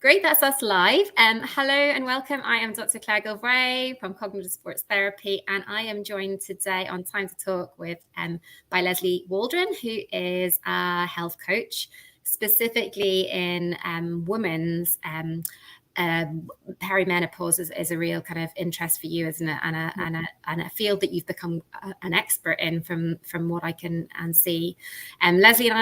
Great, that's us live. Hello and welcome. I am Dr. Claire Gilvray from Cognitive Sports Therapy, and I am joined today on Time to Talk by Lesley Waldron, who is a health coach, specifically in women's perimenopause is a real kind of interest for you, isn't it? And a field that you've become an expert in from what I can see. Lesley and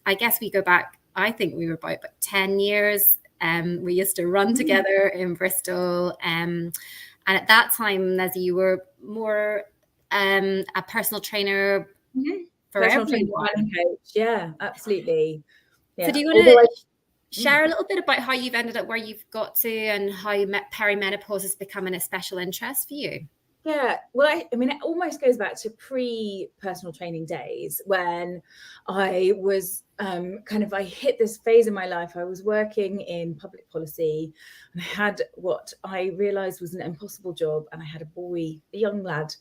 I guess we go back. I think we were about 10 years. We used to run together in Bristol. And at that time, Lesley, you were more a personal trainer for personal everyone. Trainer, coach. Yeah, absolutely. Yeah. So do you want to share a little bit about how you've ended up where you've got to and how perimenopause is becoming a special interest for you? Yeah, well, I mean, it almost goes back to pre-personal training days when I was I hit this phase in my life. I was working in public policy and I had what I realized was an impossible job. And I had a young lad,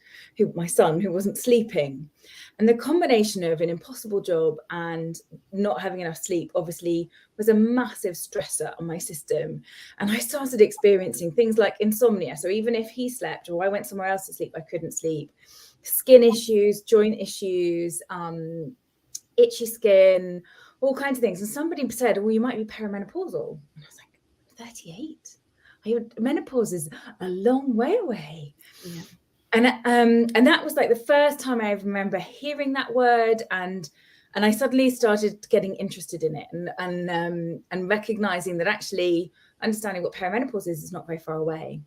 my son, who wasn't sleeping. And the combination of an impossible job and not having enough sleep obviously was a massive stressor on my system. And I started experiencing things like insomnia. So even if he slept or I went somewhere else to sleep, I couldn't sleep. Skin issues, joint issues, itchy skin, all kinds of things. And somebody said, well, you might be perimenopausal. And I was like, 38? Menopause is a long way away. Yeah. And that was like the first time I remember hearing that word, and I suddenly started getting interested in it and recognizing that actually understanding what perimenopause is not very far away.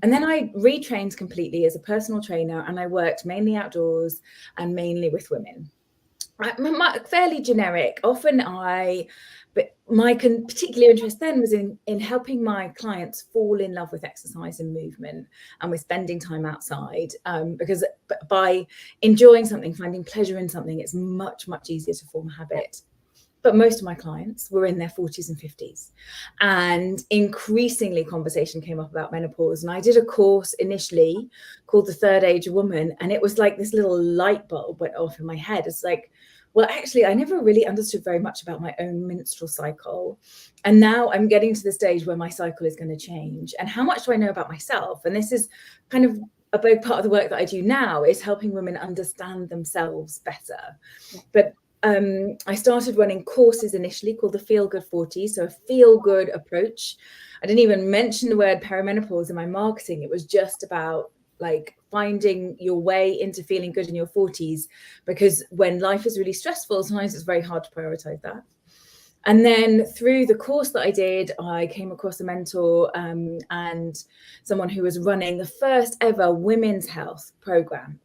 And then I retrained completely as a personal trainer, and I worked mainly outdoors and mainly with women. Fairly generic. But my particular interest then was in helping my clients fall in love with exercise and movement and with spending time outside, because by enjoying something, finding pleasure in something, it's much, much easier to form a habit. But most of my clients were in their 40s and 50s. And increasingly conversation came up about menopause. And I did a course initially called The Third Age Woman. And it was like this little light bulb went off in my head. It's like, well, actually, I never really understood very much about my own menstrual cycle. And now I'm getting to the stage where my cycle is going to change. And how much do I know about myself? And this is kind of a big part of the work that I do now, is helping women understand themselves better. But I started running courses initially called the Feel Good 40, so a feel good approach. I didn't even mention the word perimenopause in my marketing. It was just about like finding your way into feeling good in your 40s, because when life is really stressful, sometimes it's very hard to prioritize that. And then through the course that I did, I came across a mentor and someone who was running the first ever women's health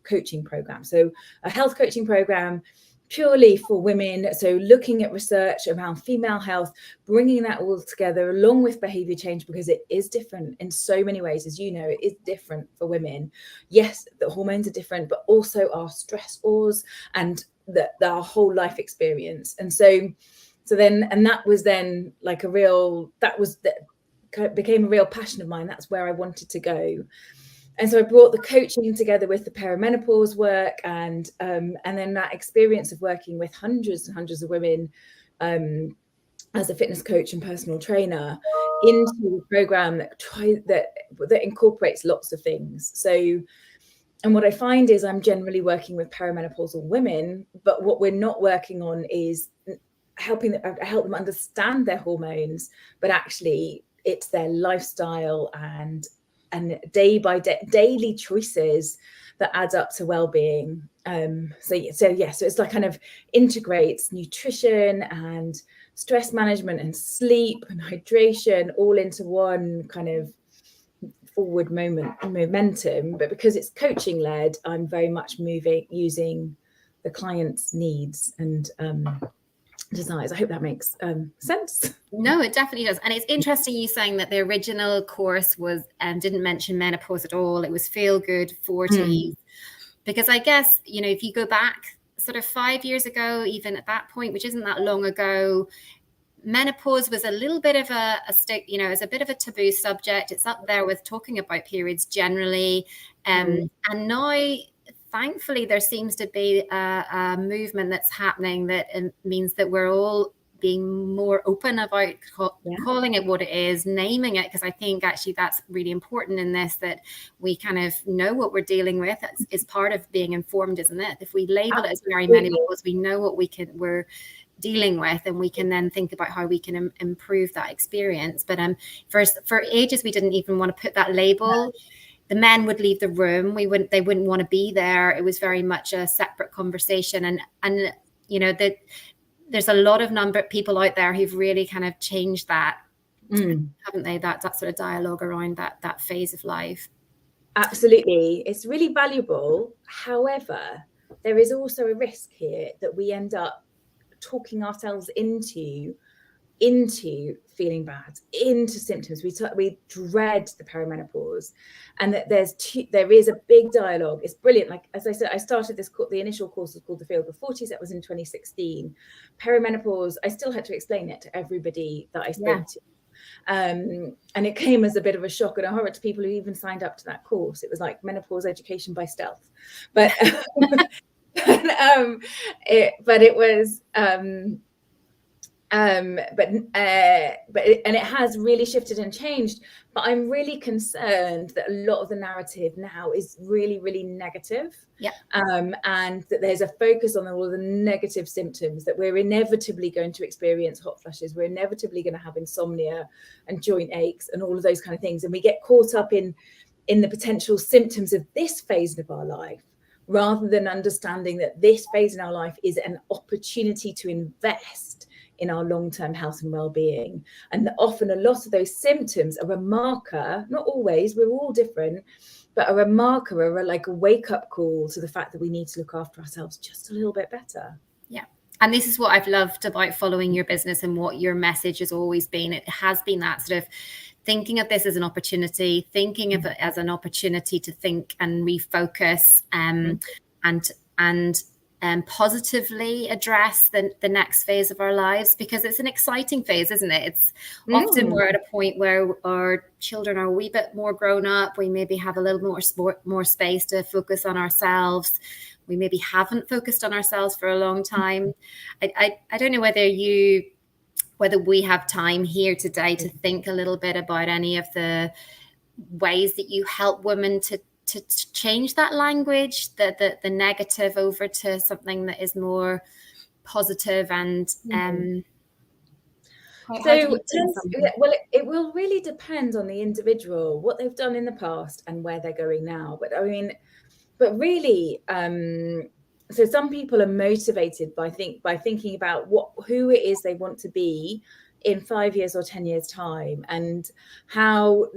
coaching program. So a health coaching program purely for women. So looking at research around female health, bringing that all together along with behavior change, because it is different in so many ways. As you know, it is different for women. Yes, the hormones are different, but also our stressors and our whole life experience. And that was then like became a real passion of mine. That's where I wanted to go. And so I brought the coaching together with the perimenopause work and then that experience of working with hundreds and hundreds of women as a fitness coach and personal trainer into a program that incorporates lots of things. So, and what I find is I'm generally working with perimenopausal women, but what we're not working on is help them understand their hormones, but actually it's their lifestyle and day by day daily choices that adds up to well-being. So it's like kind of integrates nutrition and stress management and sleep and hydration all into one kind of forward momentum. But because it's coaching led, I'm very much using the client's needs and desires. I hope that makes sense. No, it definitely does. And it's interesting you saying that the original course was didn't mention menopause at all. It was Feel Good 40s. Because I guess, if you go back sort of 5 years ago, even at that point, which isn't that long ago, menopause was a little bit of it's a bit of a taboo subject. It's up there with talking about periods generally. And now, thankfully, there seems to be a movement that's happening that means that we're all being more open about calling it what it is, naming it, because I think actually that's really important in this, that we kind of know what we're dealing with. Is part of being informed, isn't it? If we label it as perimenopause, we know what we're dealing with, and we can then think about how we can improve that experience. But for ages we didn't even want to put that label. The men would leave the room. They wouldn't want to be there. It was very much a separate conversation. And you know, that there's a lot of number of people out there who've really kind of changed that, haven't they? That sort of dialogue around that phase of life. Absolutely. It's really valuable. However, there is also a risk here that we end up talking ourselves into feeling bad, into symptoms. We dread the perimenopause, and that there is a big dialogue. It's brilliant. Like, as I said, I started the initial course was called The Feel Good 40s. That was in 2016. Perimenopause, I still had to explain it to everybody that I spoke to. And it came as a bit of a shock and a horror to people who even signed up to that course. It was like menopause education by stealth, but it was it has really shifted and changed. But I'm really concerned that a lot of the narrative now is really, really negative. And that there's a focus on all the negative symptoms, that we're inevitably going to experience hot flushes, we're inevitably going to have insomnia and joint aches and all of those kind of things, and we get caught up in the potential symptoms of this phase of our life, rather than understanding that this phase in our life is an opportunity to invest in our long-term health and well-being. And often a lot of those symptoms are a marker, not always, we're all different, but are a marker, or like a wake-up call to the fact that we need to look after ourselves just a little bit better. Yeah. And this is what I've loved about following your business, and what your message has always been. It has been that sort of thinking of this as an opportunity, thinking of it as an opportunity to think and refocus, and positively address the next phase of our lives, because it's an exciting phase, isn't it? It's often we're at a point where our children are a wee bit more grown up. We maybe have a little more space to focus on ourselves. We maybe haven't focused on ourselves for a long time. I don't know whether we have time here today to think a little bit about any of the ways that you help women to change that language, the negative, over to something that is more positive. And it will really depend on the individual, what they've done in the past and where they're going now. But really, so some people are motivated by thinking about who it is they want to be in 5 years or 10 years time, and how,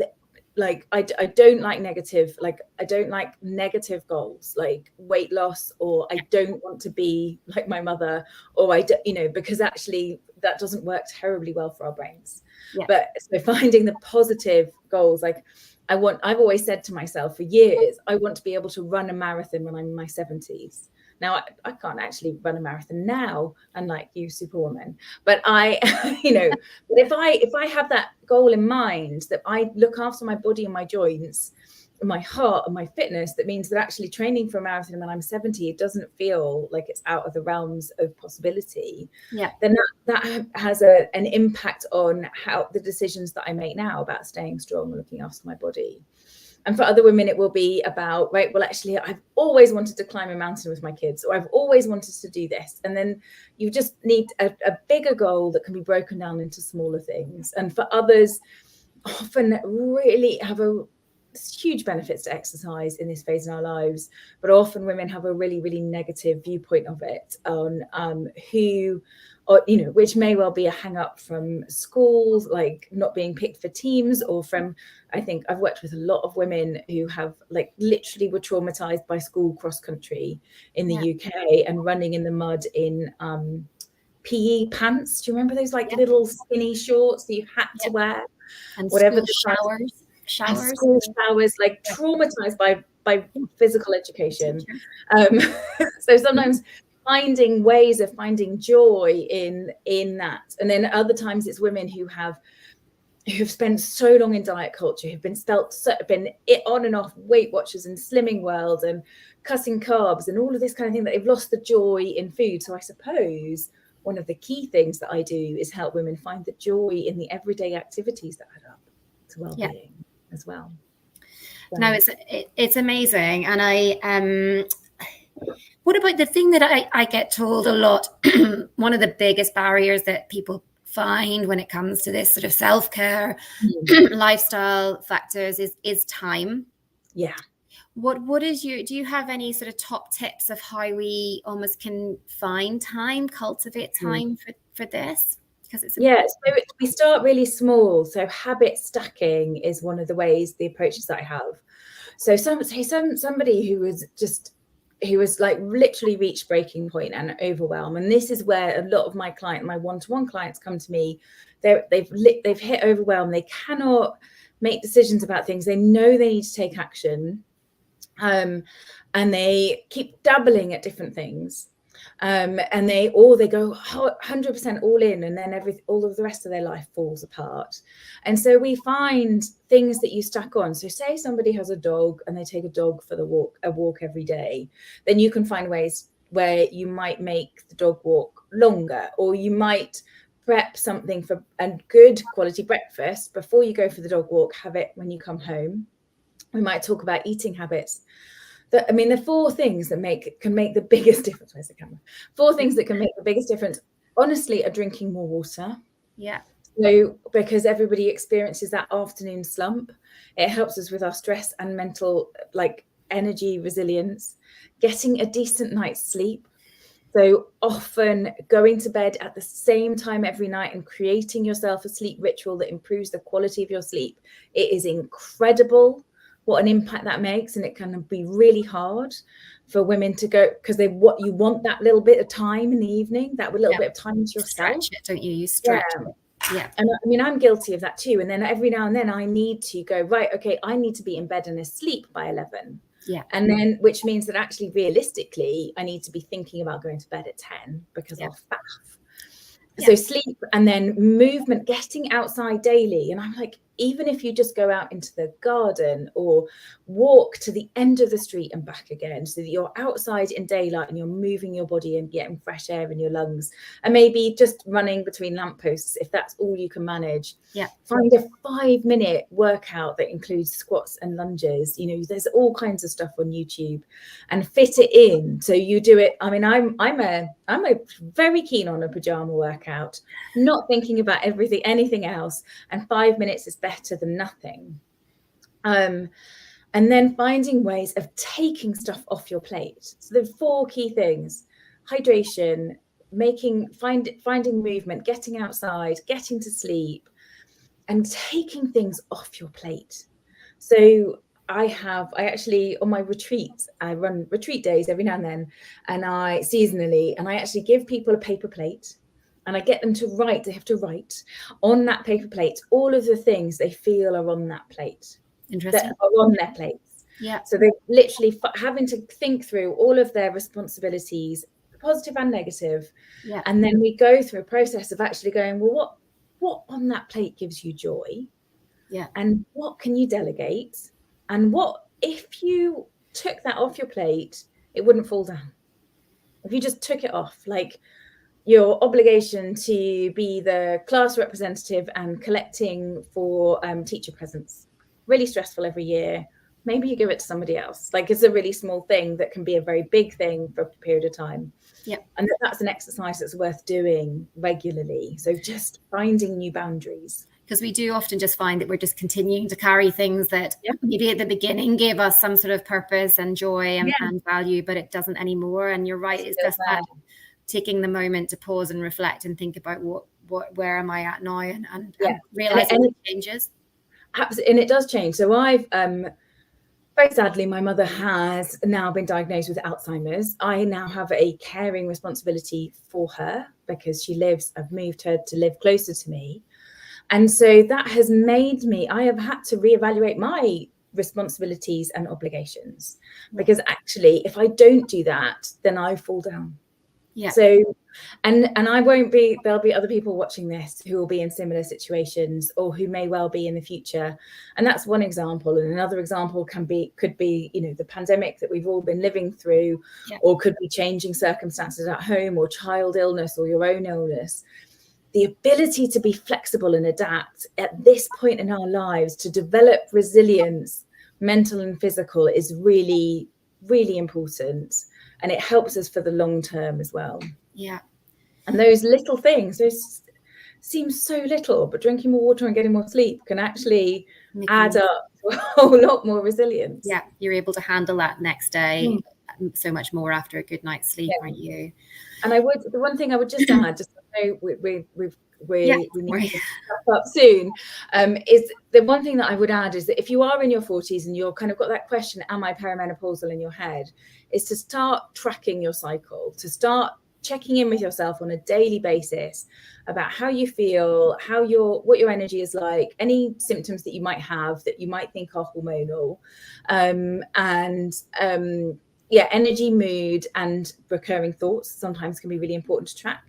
like, I don't like negative goals, like weight loss, or I don't want to be like my mother, or because actually that doesn't work terribly well for our brains. But so finding the positive goals, like I've always said to myself for years, I want to be able to run a marathon when I'm in my 70s. Now, I can't actually run a marathon now, unlike you, Superwoman. But but if I have that goal in mind, that I look after my body and my joints, and my heart and my fitness, that means that actually training for a marathon when I'm 70, it doesn't feel like it's out of the realms of possibility. Then that has an impact on how the decisions that I make now about staying strong and looking after my body. And for other women, it will be about, right, well, actually, I've always wanted to climb a mountain with my kids, or I've always wanted to do this. And then you just need a bigger goal that can be broken down into smaller things. And for others, often really have huge benefits to exercise in this phase in our lives, but often women have a really, really negative viewpoint of it, on which may well be a hang up from schools, like not being picked for teams, or from, I think I've worked with a lot of women who have like literally were traumatized by school cross country in the UK, and running in the mud in PE pants. Do you remember those little skinny shorts that you had to wear? And whatever the school showers, like traumatized by physical education. So sometimes finding ways of finding joy in that. And then other times it's women who've spent so long in diet culture, who've been on and off Weight Watchers and Slimming World and cutting carbs and all of this kind of thing, that they've lost the joy in food. So I suppose one of the key things that I do is help women find the joy in the everyday activities that add up to well-being as well. So. No, it's amazing. And what about the thing that I get told a lot, one of the biggest barriers that people find when it comes to this sort of self-care lifestyle factors is time. Yeah. What is do you have any sort of top tips of how we almost can find time, cultivate time for this? Because it's so we start really small. So habit stacking is one of the ways, the approaches that I have. So somebody who was like literally reached breaking point and overwhelm, and this is where a lot of my one-to-one clients come to me. They've hit overwhelm. They cannot make decisions about things. They know they need to take action, and they keep dabbling at different things, and they go 100% all in, and then all of the rest of their life falls apart. And so we find things that you stack on. So say somebody has a dog and they take a dog for a walk every day, then you can find ways where you might make the dog walk longer, or you might prep something for a good quality breakfast before you go for the dog walk. Have it when you come home. We might talk about eating habits. The 4 things that can make the biggest difference. Where's the camera? 4 things that can make the biggest difference, honestly, are drinking more water. Yeah. So because everybody experiences that afternoon slump, it helps us with our stress and mental energy resilience. Getting a decent night's sleep. So often going to bed at the same time every night and creating yourself a sleep ritual that improves the quality of your sleep. It is incredible what an impact that makes, and it can be really hard for women to go, because you want that little bit of time in the evening, that little bit of time to yourself. Stretch it, don't you? You stretch it. Yeah. And I'm guilty of that too. And then every now and then I need to go, right, okay, I need to be in bed and asleep by 11. Yeah. And then, which means that actually realistically, I need to be thinking about going to bed at 10 because I'll faff. So sleep, and then movement, getting outside daily. And I'm like, even if you just go out into the garden or walk to the end of the street and back again, so that you're outside in daylight and you're moving your body and getting fresh air in your lungs, and maybe just running between lampposts, if that's all you can manage. Yeah. Find a 5-minute workout that includes squats and lunges. There's all kinds of stuff on YouTube, and fit it in. So you do it. I'm a very keen on a pajama workout, not thinking about anything else. And 5 minutes is better than nothing. And then finding ways of taking stuff off your plate. So the 4 key things: hydration, finding movement, getting outside, getting to sleep, and taking things off your plate. So I actually, on my retreats, I run retreat days every now and then, and seasonally, and I actually give people a paper plate. And I get them to write. They have to write on that paper plate all of the things they feel are on that plate. Interesting. That are on their plates. Yeah. So they're literally having to think through all of their responsibilities, positive and negative. Yeah. And then we go through a process of actually going, well, what on that plate gives you joy? Yeah. And what can you delegate? And what, if you took that off your plate, it wouldn't fall down. If you just took it off, like your obligation to be the class representative and collecting for teacher presents, really stressful every year. Maybe you give it to somebody else. It's a really small thing that can be a very big thing for a period of time. Yeah. And that's an exercise that's worth doing regularly. So just finding new boundaries. Because we do often just find that we're just continuing to carry things that maybe at the beginning gave us some sort of purpose and joy and value, but it doesn't anymore. And you're right, it's just that taking the moment to pause and reflect and think about where am I at now, and realizing it changes. Absolutely, and it does change. So I've very sadly, my mother has now been diagnosed with Alzheimer's. I now have a caring responsibility for her because I've moved her to live closer to me. And so that has made I have had to reevaluate my responsibilities and obligations, because actually, if I don't do that, then I fall down. Yeah. So And I won't be, there'll be other people watching this who will be in similar situations or who may well be in the future. And that's one example. And another example could be, you know, the pandemic that we've all been living through, or could be changing circumstances at home, or child illness, or your own illness. The ability to be flexible and adapt at this point in our lives, to develop resilience, mental and physical, is really, really important. And it helps us for the long term as well. Yeah. And those little things, those seem so little, but drinking more water and getting more sleep can actually add up to a whole lot more resilience. Yeah, you're able to handle that next day so much more after a good night's sleep, aren't you? And the one thing I would just add, just so we need to wrap up soon, is the one thing that I would add is that if you are in your 40s and you're kind of got that question, am I perimenopausal, in your head, is to start tracking your cycle, to start checking in with yourself on a daily basis about how you feel, what your energy is like, any symptoms that you might have that you might think are hormonal, energy, mood, and recurring thoughts sometimes can be really important to track.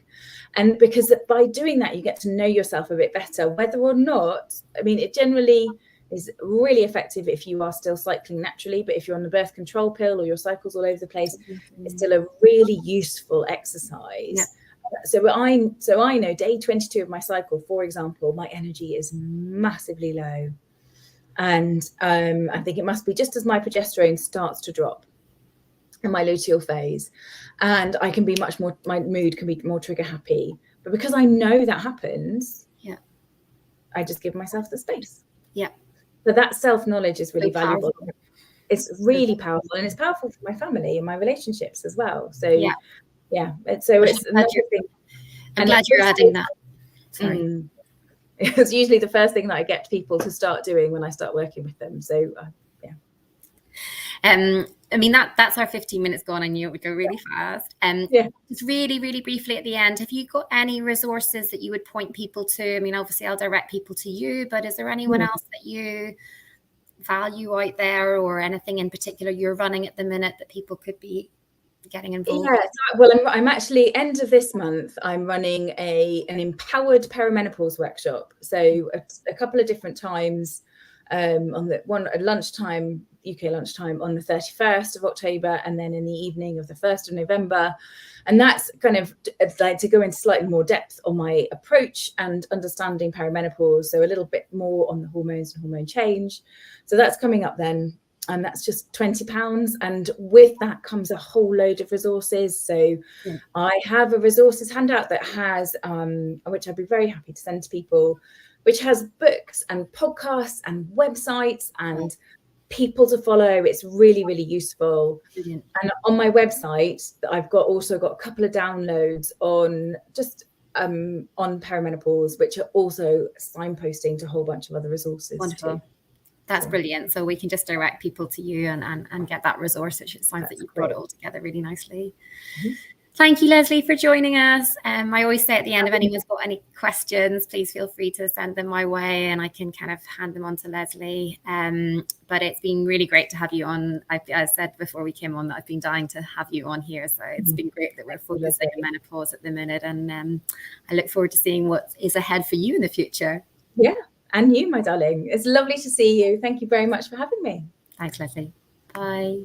And because by doing that, you get to know yourself a bit better, whether or not, I mean, it generally is really effective if you are still cycling naturally, but if you're on the birth control pill or your cycle's all over the place, it's still a really useful exercise. So I know day 22 of my cycle, for example, my energy is massively low. And I think it must be just as my progesterone starts to drop in my luteal phase, and I can be much more, my mood can be more trigger happy. But because I know that happens, I just give myself the space. So that self-knowledge is really valuable. Powerful. It's really powerful, and it's powerful for my family and my relationships as well. So it's another thing. I'm glad you're adding that. Sorry. It's usually the first thing that I get people to start doing when I start working with them. So I mean, that's our 15 minutes gone. I knew it would go really fast. Just really, really briefly at the end, have you got any resources that you would point people to? I mean, obviously I'll direct people to you, but is there anyone else that you value out there, or anything in particular you're running at the minute that people could be getting involved with? Well, I'm actually, end of this month, I'm running an empowered perimenopause workshop. So a couple of different times, on the one at lunchtime, UK lunchtime, on the 31st of October, and then in the evening of the 1st of November. And that's kind of like to go into slightly more depth on my approach and understanding perimenopause. So a little bit more on the hormones and hormone change. So that's coming up then. And that's just £20. And with that comes a whole load of resources. So I have a resources handout that has, which I'd be very happy to send to people, which has books and podcasts and websites and people to follow. It's really, really useful. Brilliant. And on my website, I've also got a couple of downloads on just on perimenopause, which are also signposting to a whole bunch of other resources. Wonderful. Too. That's brilliant. So we can just direct people to you and get that resource, which it sounds like you brought it all together really nicely. Thank you, Lesley, for joining us. I always say at the end, if anyone's got any questions, please feel free to send them my way and I can kind of hand them on to Lesley. But it's been really great to have you on. I said before we came on that I've been dying to have you on here. So it's been great that we're focusing on menopause at the minute. And I look forward to seeing what is ahead for you in the future. Yeah, and you, my darling. It's lovely to see you. Thank you very much for having me. Thanks, Lesley. Bye.